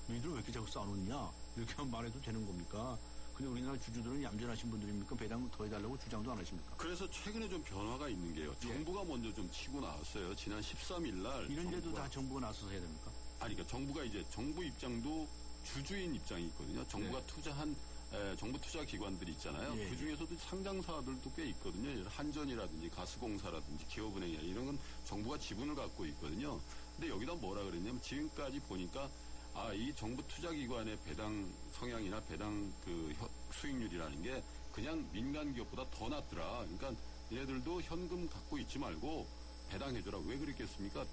너희들 왜 이렇게 자꾸 쌓아놓냐 이렇게 말해도 되는 겁니까? 근데 우리나라 주주들은 얌전하신 분들입니까? 배당 더 해달라고 주장도 안 하십니까? 그래서 최근에 좀 변화가 있는 게요. 정부가 먼저 좀 치고 나왔어요. 지난 13일 날. 이런데도 다 정부가 나서서 해야 됩니까? 아니, 그러니까 정부가 이제 정부 입장도 주주인 입장이 있거든요. 정부가 네. 투자한 정부 투자 기관들이 있잖아요. 예. 그 중에서도 상장사들도 꽤 있거든요. 한전이라든지 가스공사라든지 기업은행이나 이런 건 정부가 지분을 갖고 있거든요. 근데 여기다 뭐라 그랬냐면 지금까지 보니까 이 정부 투자 기관의 배당 성향이나 배당 수익률이라는 게 그냥 민간 기업보다 더 낮더라. 그러니까 얘네들도 현금 갖고 있지 말고 배당해줘라. 왜 그랬겠습니까?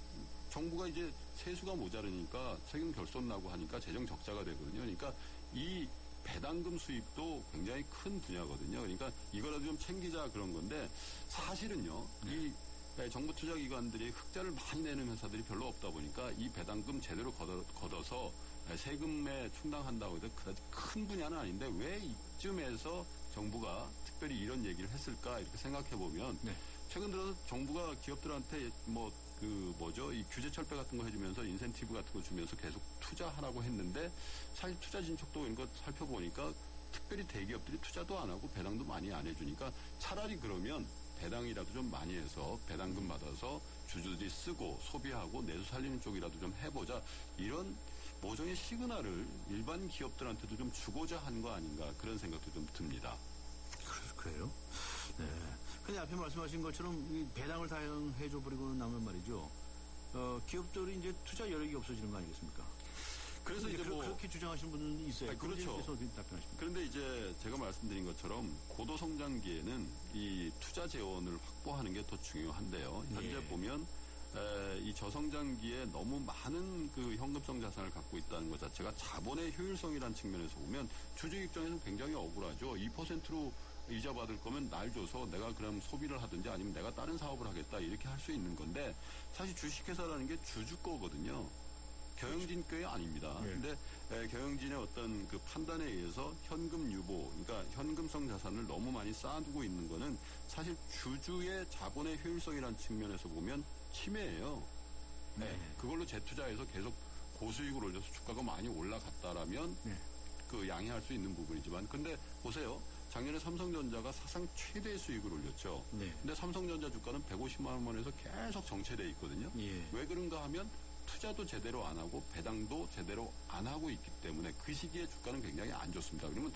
정부가 이제 세수가 모자르니까 세금 결손 나고 하니까 재정 적자가 되거든요. 그러니까 이 배당금 수입도 굉장히 큰 분야거든요. 그러니까 이거라도 좀 챙기자 그런 건데 사실은요. 이 정부 투자 기관들이 흑자를 많이 내는 회사들이 별로 없다 보니까 이 배당금 제대로 걷어서 세금에 충당한다고 해도 그다지 큰 분야는 아닌데 왜 이쯤에서 정부가 특별히 이런 얘기를 했을까 이렇게 생각해 보면 최근 들어서 정부가 기업들한테 이 규제 철폐 같은 거 해주면서 인센티브 같은 거 주면서 계속 투자하라고 했는데 사실 투자 진척도 이런 거 살펴보니까 특별히 대기업들이 투자도 안 하고 배당도 많이 안 해주니까 차라리 그러면 배당이라도 좀 많이 해서 배당금 받아서 주주들이 쓰고 소비하고 내수 살리는 쪽이라도 좀 해보자 이런 모종의 시그널을 일반 기업들한테도 좀 주고자 한 거 아닌가 그런 생각도 좀 듭니다. 그래요? 네. 근데 앞에 말씀하신 것처럼 이 배당을 다양해줘버리고 나면 말이죠. 기업들이 이제 투자 여력이 없어지는 거 아니겠습니까? 그래서 이제 그렇게 주장하시는 분은 있어요. 그렇죠. 답변하십니까? 그런데 이제 제가 말씀드린 것처럼 고도 성장기에는 이 투자 재원을 확보하는 게 더 중요한데요. 현재 보면 이 저성장기에 너무 많은 그 현금성 자산을 갖고 있다는 것 자체가 자본의 효율성이라는 측면에서 보면 주주 입장에서는 굉장히 억울하죠. 2%로 이자 받을 거면 날 줘서 내가 그럼 소비를 하든지 아니면 내가 다른 사업을 하겠다 이렇게 할 수 있는 건데 사실 주식회사라는 게 주주 거거든요. 경영진 꽤 아닙니다. 근데 경영진의 어떤 그 판단에 의해서 현금 유보, 그러니까 현금성 자산을 너무 많이 쌓아두고 있는 거는 사실 주주의 자본의 효율성이라는 측면에서 보면 침해예요. 그걸로 재투자해서 계속 고수익을 올려서 주가가 많이 올라갔다라면 그 양해할 수 있는 부분이지만 근데 보세요. 작년에 삼성전자가 사상 최대 수익을 올렸죠. 근데 삼성전자 주가는 150만 원에서 계속 정체돼 있거든요. 왜 그런가 하면 투자도 제대로 안 하고 배당도 제대로 안 하고 있기 때문에 그 시기에 주가는 굉장히 안 좋습니다. 그러면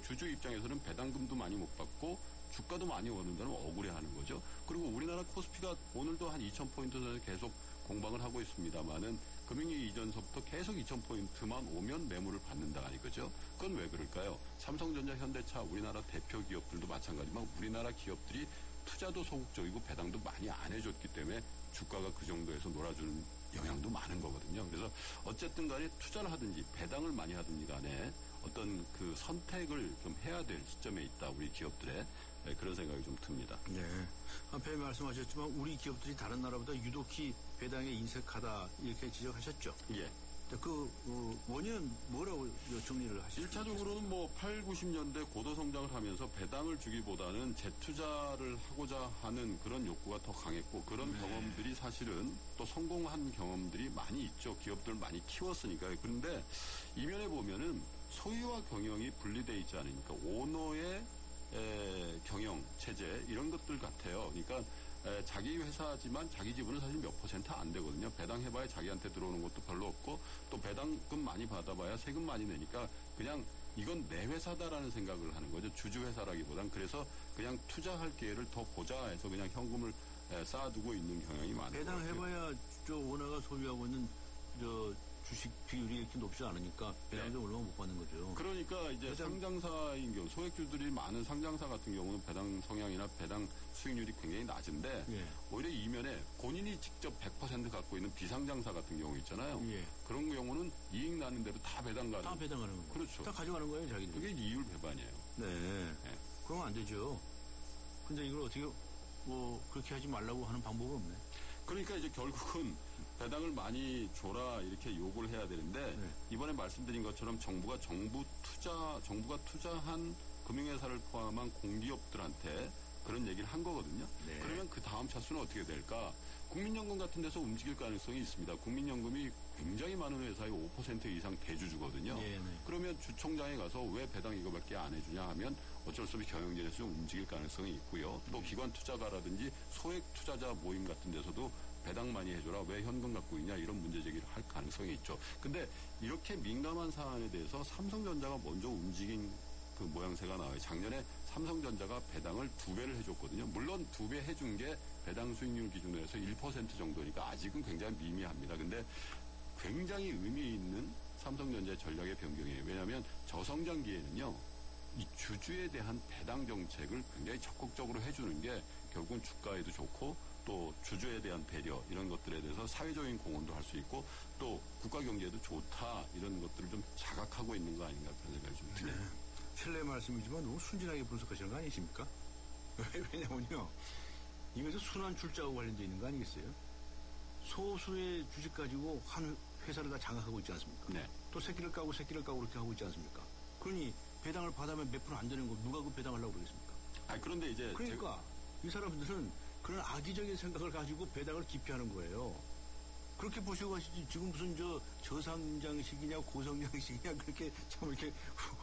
주주 입장에서는 배당금도 많이 못 받고 주가도 많이 오른다는 억울해하는 거죠. 그리고 우리나라 코스피가 오늘도 한 2,000포인트 선에서 계속 공방을 하고 있습니다만은 금융위기 이전서부터 계속 2,000포인트만 오면 매물을 받는다 이거죠. 그건 왜 그럴까요? 삼성전자, 현대차, 우리나라 대표 기업들도 마찬가지지만 우리나라 기업들이 투자도 소극적이고 배당도 많이 안 해줬기 때문에 주가가 그 정도에서 놀아주는 영향도 많은 거거든요. 그래서 어쨌든 간에 투자를 하든지 배당을 많이 하든지 간에 어떤 그 선택을 좀 해야 될 시점에 있다. 우리 기업들의 그런 생각이 좀 듭니다. 네. 앞에 말씀하셨지만 우리 기업들이 다른 나라보다 유독히 배당에 인색하다 이렇게 지적하셨죠. 예. 그 원인은 뭐라고 정리를 하시죠? 1차적으로는 뭐 8, 90년대 고도 성장을 하면서 배당을 주기보다는 재투자를 하고자 하는 그런 욕구가 더 강했고 그런 경험들이 사실은 또 성공한 경험들이 많이 있죠. 기업들 많이 키웠으니까요. 그런데 이면에 보면은 소유와 경영이 분리되어 있지 않으니까 오너의 경영 체제 이런 것들 같아요. 그러니까 자기 회사지만 자기 지분은 사실 몇 % 안 되거든요. 배당해봐야 자기한테 들어오는 것도 별로 없고 또 배당금 많이 받아봐야 세금 많이 내니까 그냥 이건 내 회사다라는 생각을 하는 거죠. 주주 회사라기보단 그래서 그냥 투자할 기회를 더 보자 해서 그냥 현금을 쌓아두고 있는 경향이 많은 것 같아요. 배당해봐야 저 오너가 소유하고 있는 주식 비율이 이렇게 높지 않으니까 배당도 얼마 못 받는 거죠. 그러니까 이제 상장사인 경우 소액주들이 많은 상장사 같은 경우는 배당 성향이나 배당 수익률이 굉장히 낮은데 오히려 이면에 본인이 직접 100% 갖고 있는 비상장사 같은 경우 있잖아요. 그런 경우는 이익 나는 대로 다 배당 가는. 다 배당하는 거예요. 그렇죠. 다 가져가는 거예요, 자기들. 그게 이율 배반이에요. 네. 그러면 안 되죠. 근데 이걸 어떻게 그렇게 하지 말라고 하는 방법은 없네. 그러니까 이제 결국은 배당을 많이 줘라 이렇게 요구를 해야 되는데 이번에 말씀드린 것처럼 정부가 투자한 금융회사를 포함한 공기업들한테 그런 얘기를 한 거거든요. 그러면 그 다음 차수는 어떻게 될까? 국민연금 같은 데서 움직일 가능성이 있습니다. 국민연금이 굉장히 많은 회사의 5% 이상 대주주거든요. 그러면 주총장에 가서 왜 배당 이거밖에 안 해주냐 하면 어쩔 수 없이 경영진에서 좀 움직일 가능성이 있고요. 또 기관 투자가라든지 소액 투자자 모임 같은 데서도 배당 많이 해줘라. 왜 현금 갖고 있냐 이런 문제 제기를 할 가능성이 있죠. 근데 이렇게 민감한 사안에 대해서 삼성전자가 먼저 움직인 그 모양새가 나와요. 작년에 삼성전자가 배당을 2배를 해줬거든요. 물론 2배 해준 게 배당 수익률 기준으로 해서 1% 정도니까 아직은 굉장히 미미합니다. 근데 굉장히 의미 있는 삼성전자의 전략의 변경이에요. 왜냐하면 저성장기에는요. 이 주주에 대한 배당 정책을 굉장히 적극적으로 해주는 게 결국은 주가에도 좋고 또 주주에 대한 배려 이런 것들에 대해서 사회적인 공헌도 할 수 있고 또 국가 경제에도 좋다 이런 것들을 좀 자각하고 있는 거 아닌가 그런 생각이 좀 드네요. 실례 말씀이지만 너무 순진하게 분석하시는 거 아니십니까? 왜냐면요. 이것은 순환 출자하고 관련되어 있는 거 아니겠어요? 소수의 주식 가지고 한 회사를 다 장악하고 있지 않습니까? 네. 또 새끼를 까고 그렇게 하고 있지 않습니까? 그러니 배당을 받으면 몇 프로 안 되는 거 누가 그 배당하려고 그러겠습니까? 그런데 이제 그러니까 이 사람들은 그런 악의적인 생각을 가지고 배당을 기피하는 거예요. 그렇게 보시고 가시지 지금 무슨 저상장식이냐 고성장식이냐 그렇게 참 이렇게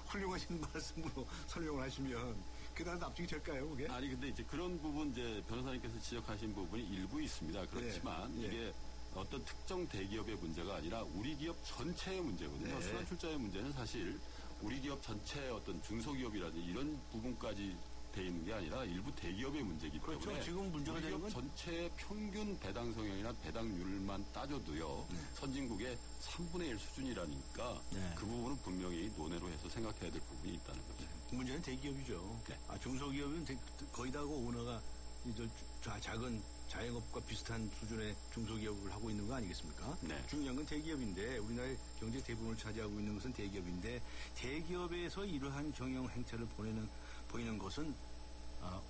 훌륭하신 말씀으로 설명을 하시면 그게 다 납득이 될까요, 그게? 아니 근데 이제 그런 부분 이제 변호사님께서 지적하신 부분이 일부 있습니다. 그렇지만 네. 이게 어떤 특정 대기업의 문제가 아니라 우리 기업 전체의 문제거든요. 네. 순환 출자의 문제는 사실 우리 기업 전체의 어떤 중소기업이라든지 이런 부분까지 돼 있는 게 아니라 일부 대기업의 문제이기 때문에 그렇죠. 지금 문제가 우리 되는 기업 건 전체의 평균 배당 성향이나 배당률만 따져도요. 선진국의 3분의 1 수준이라니까 네. 그 부분은 분명히 논외로 해서 생각해야 될 부분이 있다는 거죠. 문제는 대기업이죠. 네. 중소기업은 거의 다 오너가 작은 자영업과 비슷한 수준의 중소기업을 하고 있는 거 아니겠습니까? 네. 중요한 건 대기업인데 우리나라의 경제 대부분을 차지하고 있는 것은 대기업인데 대기업에서 이러한 경영 행태를 보이는 것은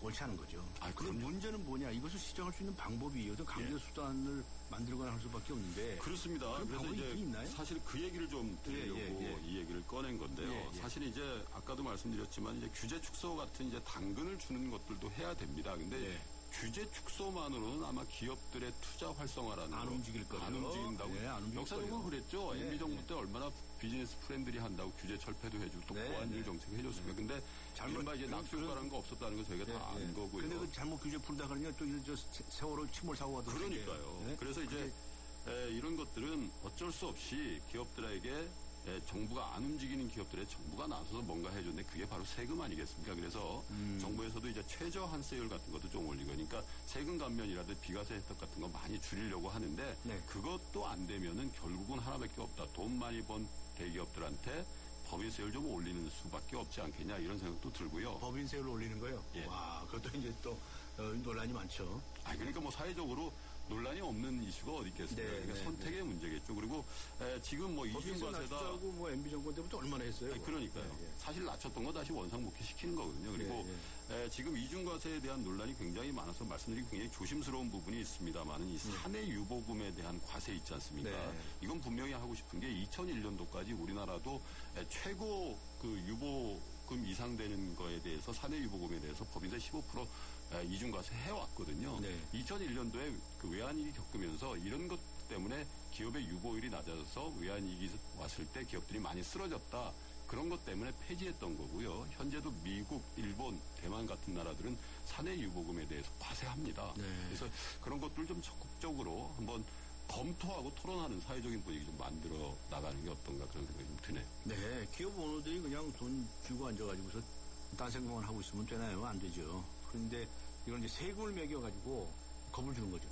옳지 않은 거죠. 그런데 그럼요. 문제는 뭐냐? 이것을 시정할 수 있는 방법이 어떤 강제 수단을 만들거나 할 수밖에 없는데 그렇습니다. 그런 그래서 방법이 이제 있나요? 사실 그 얘기를 좀 드리려고 예. 이 얘기를 꺼낸 건데요. 예. 사실 이제 아까도 말씀드렸지만 이제 규제 축소 같은 이제 당근을 주는 것들도 해야 됩니다. 근데 예. 규제 축소만으로는 아마 기업들의 투자 활성화라는 안 거 움직일 거예요. 안 움직인다고. 네, 안 움직일 역사적으로 거예요. 그랬죠. 네, MB 정부 네. 때 얼마나 비즈니스 프렌들이 한다고 규제 철폐도 해주고 또 네, 보완율 네. 정책 해줬습니다. 근데 이른바 이제 낙술가라는 거 없었다는 거 저희가 다 안 거고요. 근데 그 잘못 규제 풀다 그러면 또 이런 세월호 침몰 사고가 더 그러니까요. 생겨요. 네? 그래서 이제 이런 것들은 어쩔 수 없이 기업들에게 정부가 안 움직이는 기업들에 정부가 나서서 뭔가 해줬는데 그게 바로 세금 아니겠습니까? 그래서 정부에서도 이제 최저 한세율 같은 것도 좀 올리고 그러니까 세금 감면이라든지 비과세 혜택 같은 거 많이 줄이려고 하는데 네. 그것도 안 되면은 결국은 하나밖에 없다. 돈 많이 번 대기업들한테 법인세율 좀 올리는 수밖에 없지 않겠냐 이런 생각도 들고요. 법인세율을 올리는 거예요? 예. 와, 그것도 이제 또 논란이 많죠. 그러니까 뭐 사회적으로 논란이 없는 이슈가 어디 있겠습니까? 네, 그러니까 네, 선택의 문제겠죠. 그리고 지금 뭐 법인세 이중과세다. 낮추자고 뭐 MB 정권 때부터 얼마나 했어요? 그러니까요. 예. 사실 낮췄던 거 다시 원상복귀 시키는 거거든요. 그리고 지금 이중과세에 대한 논란이 굉장히 많아서 말씀드리기 굉장히 조심스러운 부분이 있습니다만 이 사내 유보금에 대한 과세 있지 않습니까? 네. 이건 분명히 하고 싶은 게 2001년도까지 우리나라도 최고 그 유보금 이상 되는 거에 대해서 사내 유보금에 대해서 법인세 15% 이중과세 해왔거든요. 네. 2001년도에 그 외환위기 겪으면서 이런 것 때문에 기업의 유보율이 낮아져서 외환위기 왔을 때 기업들이 많이 쓰러졌다. 그런 것 때문에 폐지했던 거고요. 현재도 미국, 일본, 대만 같은 나라들은 사내 유보금에 대해서 과세합니다. 네. 그래서 그런 것들 좀 적극적으로 한번 검토하고 토론하는 사회적인 분위기 좀 만들어 나가는 게 어떤가 그런 생각이 좀 드네요. 네, 기업 오너들이 그냥 돈 쥐고 앉아가지고서 딴 생각만 하고 있으면 되나요? 안 되죠. 그런데 이건 이제 세금을 매겨가지고 겁을 주는 거죠.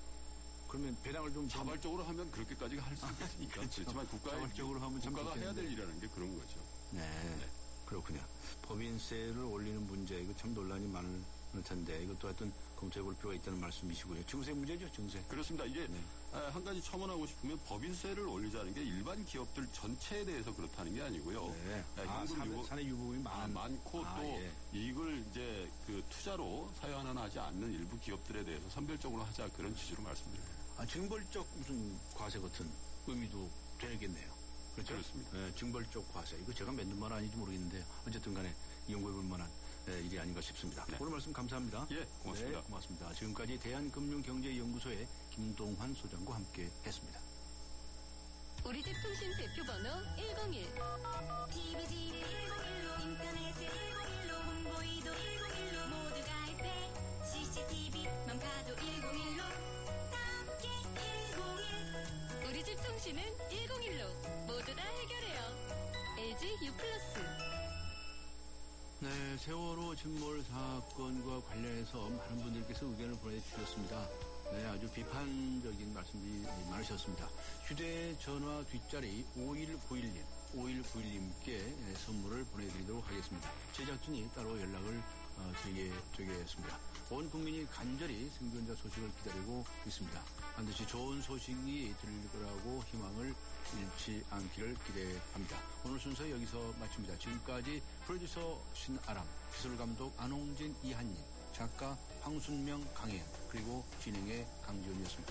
그러면 배당을 좀 자발적으로 하면 그렇게까지 할 수 있으니까. 그렇죠. 그렇지만 자발적으로 하면 참 국가가 해야 될 좋겠는데. 일이라는 게 그런 거죠. 네. 그렇군요. 법인세를 올리는 문제, 이거 참 논란이 많을 텐데, 이것도 하여튼 검토해 볼 필요가 있다는 말씀이시고요. 증세 문제죠, 증세. 그렇습니다. 이게 네. 한 가지 첨언하고 싶으면 법인세를 올리자는 게 일반 기업들 전체에 대해서 그렇다는 게 아니고요. 네. 현금 사내 유보금이 많고 또 예. 이걸 이제 그 투자로 사유하지 않는 일부 기업들에 대해서 선별적으로 하자 그런 취지로 말씀드립니다. 징벌적 무슨 과세 같은 의미도 되겠네요. 그렇죠? 그렇습니다. 네, 징벌적 과세. 이거 제가 만든 말 아닌지 모르겠는데, 어쨌든 간에 연구해 볼 만한 일이 아닌가 싶습니다. 네. 오늘 말씀 감사합니다. 예, 고맙습니다. 네, 고맙습니다. 지금까지 대한금융경제연구소의 김동환 소장과 함께 했습니다. 우리 집 통신 대표 번호 101. TVG 101로 인터넷을 101로 홍보이도 101로 모두 가입해 CCTV만 봐도 101로 함께 101. 우리 집 통신은 101로 모두 다 해결해요. LG U+. 네, 세월호 침몰 사건과 관련해서 많은 분들께서 의견을 보내주셨습니다. 네, 아주 비판적인 말씀들이 많으셨습니다. 휴대전화 뒷자리 51911, 5191님께 선물을 보내드리도록 하겠습니다. 제작진이 따로 연락을 저에게 드리겠습니다. 온 국민이 간절히 생존자 소식을 기다리고 있습니다. 반드시 좋은 소식이 들릴 거라고 희망을 잃지 않기를 기대합니다. 오늘 순서 여기서 마칩니다. 지금까지 프로듀서 신아람, 기술감독 안홍진, 이한님, 작가 황순명, 강혜연, 그리고 진행의 강지훈이었습니다.